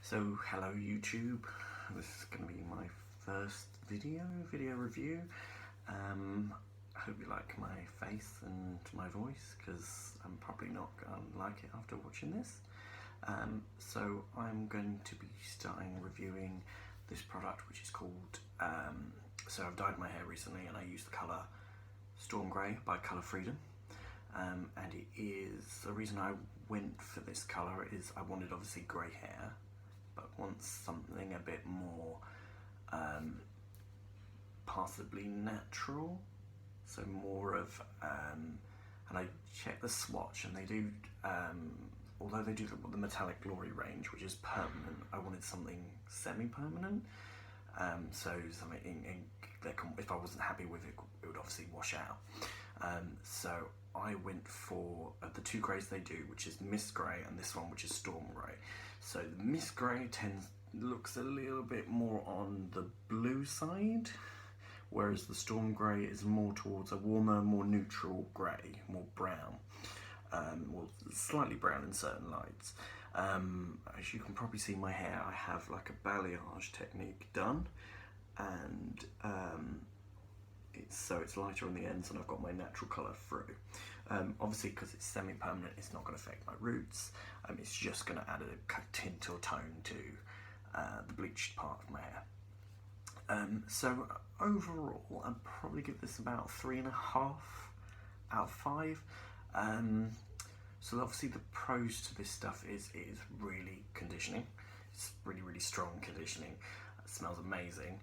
So hello YouTube, this is going to be my first video review. I hope you like my face and my voice, because I'm probably not going to like it after watching this. So I'm going to be starting reviewing this product, which is called, so I've dyed my hair recently and I used the colour Storm Grey by Colour Freedom. And it is, the reason I went for this colour is I wanted obviously grey hair, but want something a bit more possibly natural, so more of and I checked the swatch and they do although they do the Metallic Glory range, which is permanent, I wanted something semi-permanent, so something that if I wasn't happy with it, it would obviously wash out. So I went for the two greys they do, which is Mist Grey and this one, which is Storm Grey. So the Mist Grey looks a little bit more on the blue side, whereas the Storm Grey is more towards a warmer, more neutral grey, more brown, well, slightly brown in certain lights. As you can probably see my hair, I have like a balayage technique done, and it's lighter on the ends, and I've got my natural colour through. Obviously, because it's semi-permanent, it's not going to affect my roots. It's just going to add a tint or tone to the bleached part of my hair. So overall, I'd probably give this about 3.5 out of 5. So obviously the pros to this stuff is it is really conditioning. It's really strong conditioning. It smells amazing.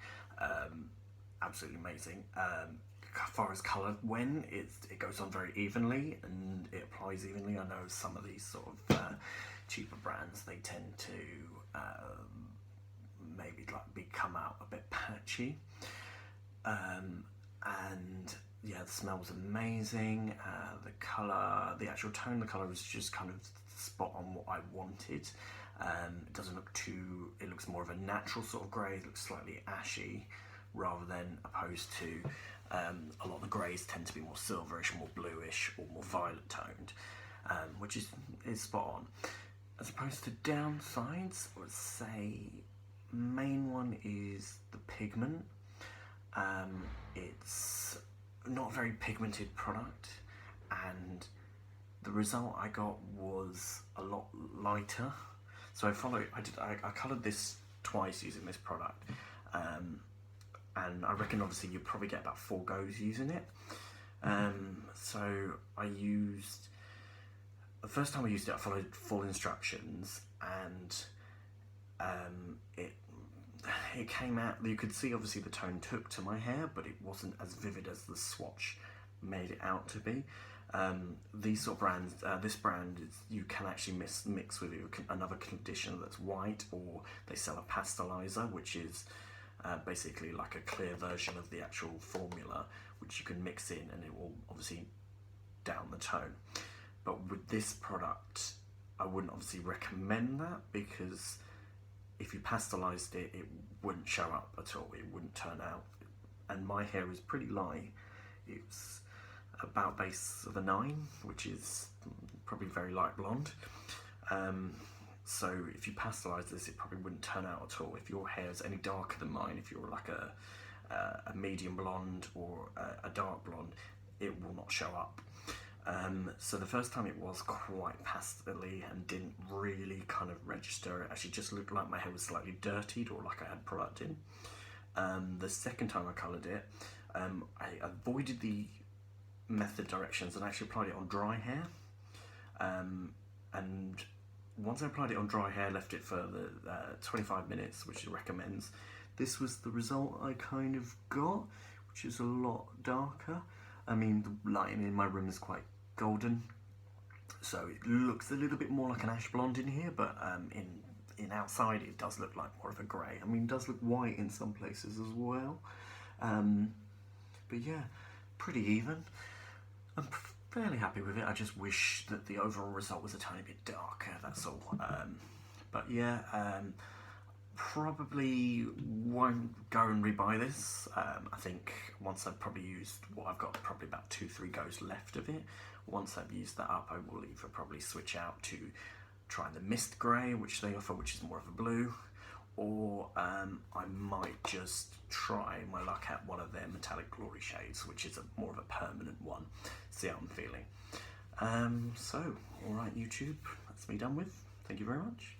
Absolutely amazing. As far as colour, when it goes on very evenly and it applies evenly. I know some of these sort of cheaper brands, they tend to maybe come out a bit patchy, and yeah, the smell's amazing. The colour, the actual tone of the colour is just kind of spot on what I wanted. It doesn't look too, it looks more of a natural sort of grey. It looks slightly ashy, rather than opposed to a lot of the greys tend to be more silverish, more bluish, or more violet toned, which is spot on. As opposed to downsides, I would say main one is the pigment. It's not a very pigmented product, and the result I got was a lot lighter. So I coloured this twice using this product. And I reckon obviously you'd probably get about 4 goes using it. So I used, the first time I used it, I followed full instructions, and it came out, you could see obviously the tone took to my hair, but it wasn't as vivid as the swatch made it out to be. These sort of brands, this brand, you can actually mix with another conditioner that's white, or they sell a pastelizer, which is basically like a clear version of the actual formula, which you can mix in and it will obviously down the tone. But with this product, I wouldn't obviously recommend that, because if you pasteurized it, it wouldn't show up at all, it wouldn't turn out. And my hair is pretty light, it's about base of a 9, which is probably very light blonde. So if you pasteurize this, it probably wouldn't turn out at all. If your hair is any darker than mine, if you're like a medium blonde or a dark blonde, it will not show up. So the first time it was quite pastel-y and didn't really kind of register. It actually just looked like my hair was slightly dirtied, or like I had product in. The second time I coloured it, I avoided the method directions and actually applied it on dry hair. And once I applied it on dry hair, left it for the 25 minutes, which it recommends, this was the result I kind of got, which is a lot darker. I mean, the lighting in my room is quite golden, so it looks a little bit more like an ash blonde in here, but in outside it does look like more of a grey. I mean, it does look white in some places as well. But yeah, pretty even. I'm fairly happy with it. I just wish that the overall result was a tiny bit darker, that's all. But yeah, probably won't go and rebuy this. I think once I've probably used what I've got, probably about 2-3 goes left of it. Once I've used that up, I will either probably switch out to try the mist grey, which they offer, which is more of a blue, or I might just try my luck at one of their metallic glory shades, which is more of a permanent one. See how I'm feeling. So, all right, YouTube, that's me done with. Thank you very much.